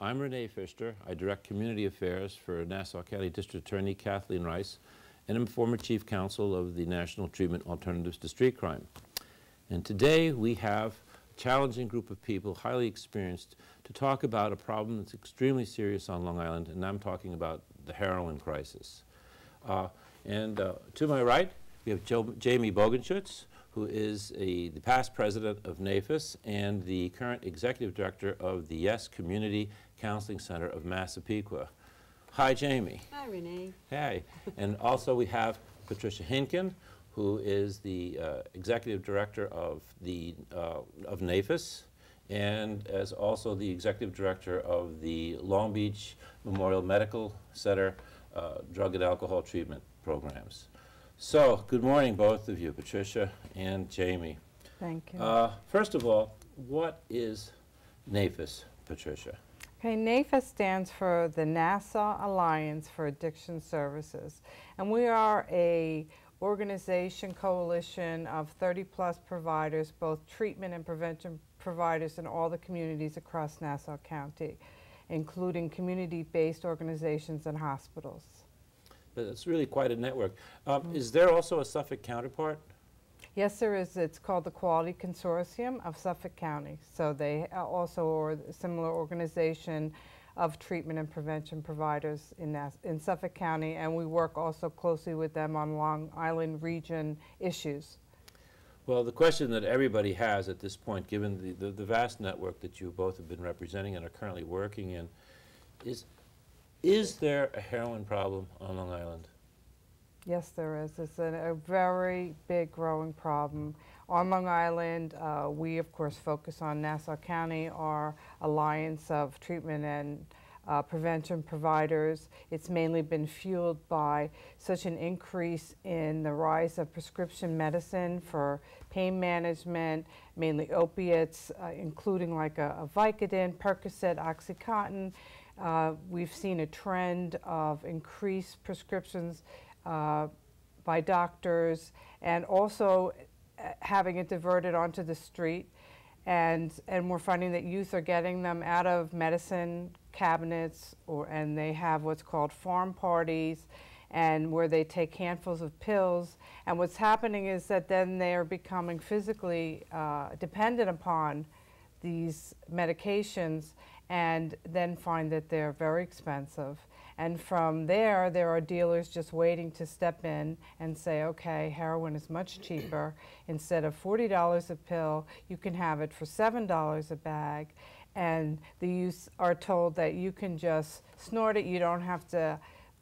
I'm Renee Pfister. I direct community affairs for Nassau County District Attorney Kathleen Rice, and I'm former chief counsel of the National Treatment Alternatives to Street Crime. And today we have a challenging group of people, highly experienced, to talk about a problem that's extremely serious on Long Island, and I'm talking about the heroin crisis. To my right, we have Jamie Bogenschutz, who is the past president of NAFIS and the current executive director of the Yes Community Counseling Center of Massapequa. Hi, Jamie. Hi, Renee. Hey. And also we have Patricia Hinken, who is the executive director of NAFIS and as also the executive director of the Long Beach Memorial Medical Center Drug and Alcohol Treatment Programs. So, good morning, both of you, Patricia and Jamie. Thank you. First of all, what is NAFIS, Patricia? Okay, NAFIS stands for the Nassau Alliance for Addiction Services, and we are a organization coalition of 30-plus providers, both treatment and prevention providers in all the communities across Nassau County, including community-based organizations and hospitals. It's really quite a network. Is there also a Suffolk counterpart? Yes, there is. It's called the Quality Consortium of Suffolk County. So they also are a similar organization of treatment and prevention providers in Suffolk County, and we work also closely with them on Long Island region issues. Well, the question that everybody has at this point, given the vast network that you both have been representing and are currently working in, is there a heroin problem on Long Island? Yes, there is. It's a very big growing problem. On Long Island, we, of course, focus on Nassau County, our alliance of treatment and prevention providers. It's mainly been fueled by such an increase in the rise of prescription medicine for pain management, mainly opiates, including like a Vicodin, Percocet, OxyContin. We've seen a trend of increased prescriptions by doctors and also having it diverted onto the street. And we're finding that youth are getting them out of medicine cabinets and they have what's called farm parties and where they take handfuls of pills. And what's happening is that then they are becoming physically dependent upon these medications and then find that they're very expensive. And from there are dealers just waiting to step in and say, okay, heroin is much cheaper. Instead of $40 a pill, you can have it for $7 a bag. And the youth are told that you can just snort it. You don't have to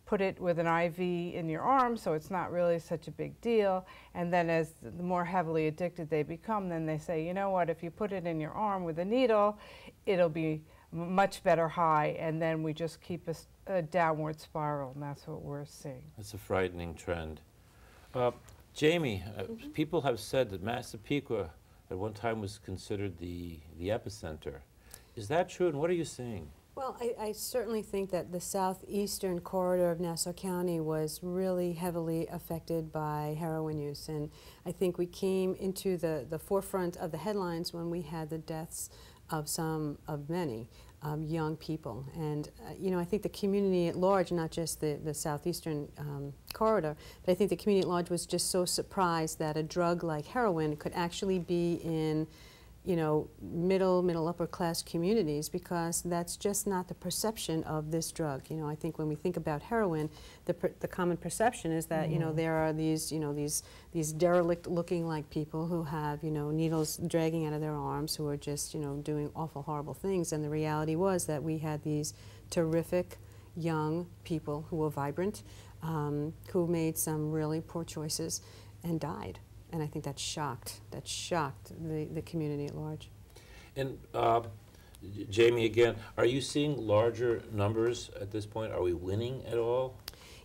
put it with an IV in your arm, so it's not really such a big deal. And then as the more heavily addicted they become, then they say, you know what, if you put it in your arm with a needle, it'll be much better high, and then we just keep a downward spiral, and that's what we're seeing. That's a frightening trend. Jamie, people have said that Massapequa at one time was considered the epicenter. Is that true, and what are you seeing? Well, I certainly think that the southeastern corridor of Nassau County was really heavily affected by heroin use, and I think we came into the forefront of the headlines when we had the deaths of many young people. And you know, I think the community at large, not just the southeastern corridor, but I think the community at large was just so surprised that a drug like heroin could actually be in, you know, middle upper class communities, because that's just not the perception of this drug. You know, I think when we think about heroin, the common perception is that, you know, there are these, you know, these derelict looking like people who have, you know, needles dragging out of their arms, who are just, you know, doing awful, horrible things. And the reality was that we had these terrific young people who were vibrant, who made some really poor choices and died. And I think that shocked the community at large. And Jamie, again, are you seeing larger numbers at this point? Are we winning at all?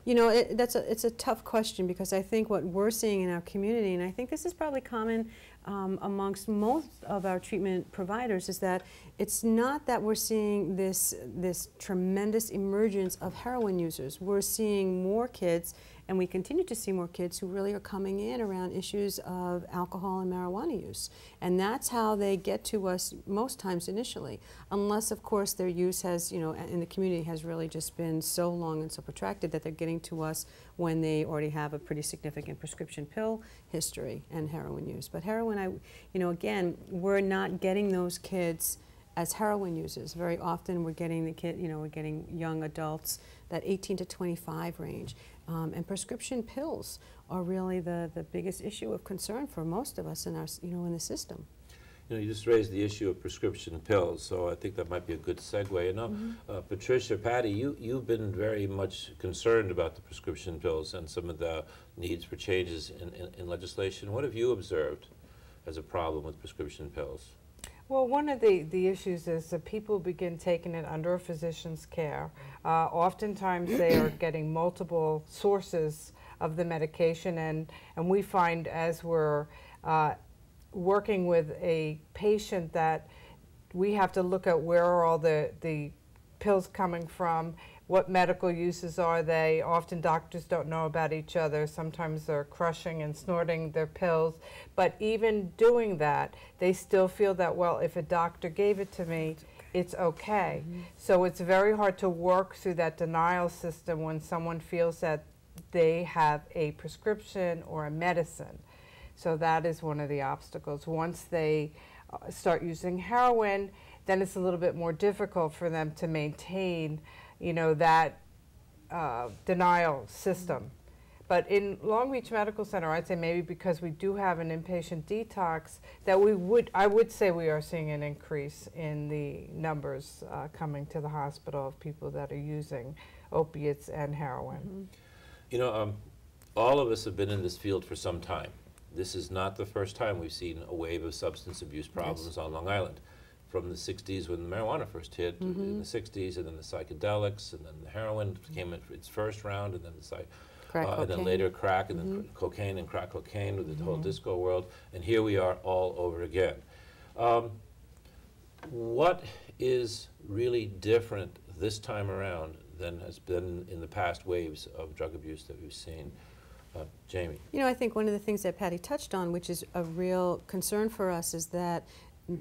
You know, it's a tough question, because I think what we're seeing in our community, and I think this is probably common amongst most of our treatment providers, is that it's not that we're seeing this tremendous emergence of heroin users. We're seeing more kids And we continue to see more kids who really are coming in around issues of alcohol and marijuana use. And that's how they get to us most times initially, unless, of course, their use has, you know, in the community has really just been so long and so protracted that they're getting to us when they already have a pretty significant prescription pill history and heroin use. But heroin, you know, again, we're not getting those kids as heroin users. Very often we're getting the kid, you know, we're getting young adults, that 18 to 25 range. And prescription pills are really the biggest issue of concern for most of us in our, you know, in the system. You know, you just raised the issue of prescription pills, so I think that might be a good segue. You know, Patricia, Patty, you've been very much concerned about the prescription pills and some of the needs for changes in legislation. What have you observed as a problem with prescription pills? Well, one of the issues is that people begin taking it under a physician's care. Oftentimes they are getting multiple sources of the medication, and we find as we're working with a patient that we have to look at where are all the pills coming from, what medical uses are they. Often doctors don't know about each other. Sometimes they're crushing and snorting their pills. But even doing that, they still feel that, well, if a doctor gave it to me, it's okay. So it's very hard to work through that denial system when someone feels that they have a prescription or a medicine. So that is one of the obstacles. Once they start using heroin, then it's a little bit more difficult for them to maintain, you know, that denial system. But in Long Beach Medical Center, I'd say maybe because we do have an inpatient detox, that I would say we are seeing an increase in the numbers coming to the hospital of people that are using opiates and heroin. You know, all of us have been in this field for some time. This is not the first time we've seen a wave of substance abuse problems on Long Island. From the 60s when the marijuana first hit, in the 60s, and then the psychedelics, and then the heroin came in for its first round, and then and then later crack, and then cocaine and crack cocaine with the whole disco world, and here we are all over again. What is really different this time around than has been in the past waves of drug abuse that we've seen? Jamie? You know, I think one of the things that Patty touched on, which is a real concern for us, is that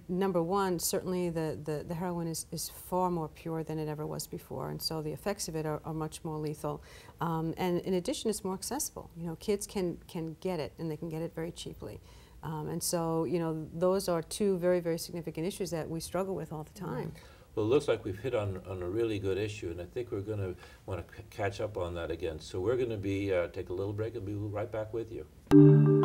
number one, certainly the heroin is far more pure than it ever was before, and so the effects of it are much more lethal. And in addition, it's more accessible. You know, kids can get it, and they can get it very cheaply. And so, you know, those are two very, very significant issues that we struggle with all the time. Well, it looks like we've hit on a really good issue, and I think we're going to want to catch up on that again. So we're going to take a little break, and we'll be right back with you.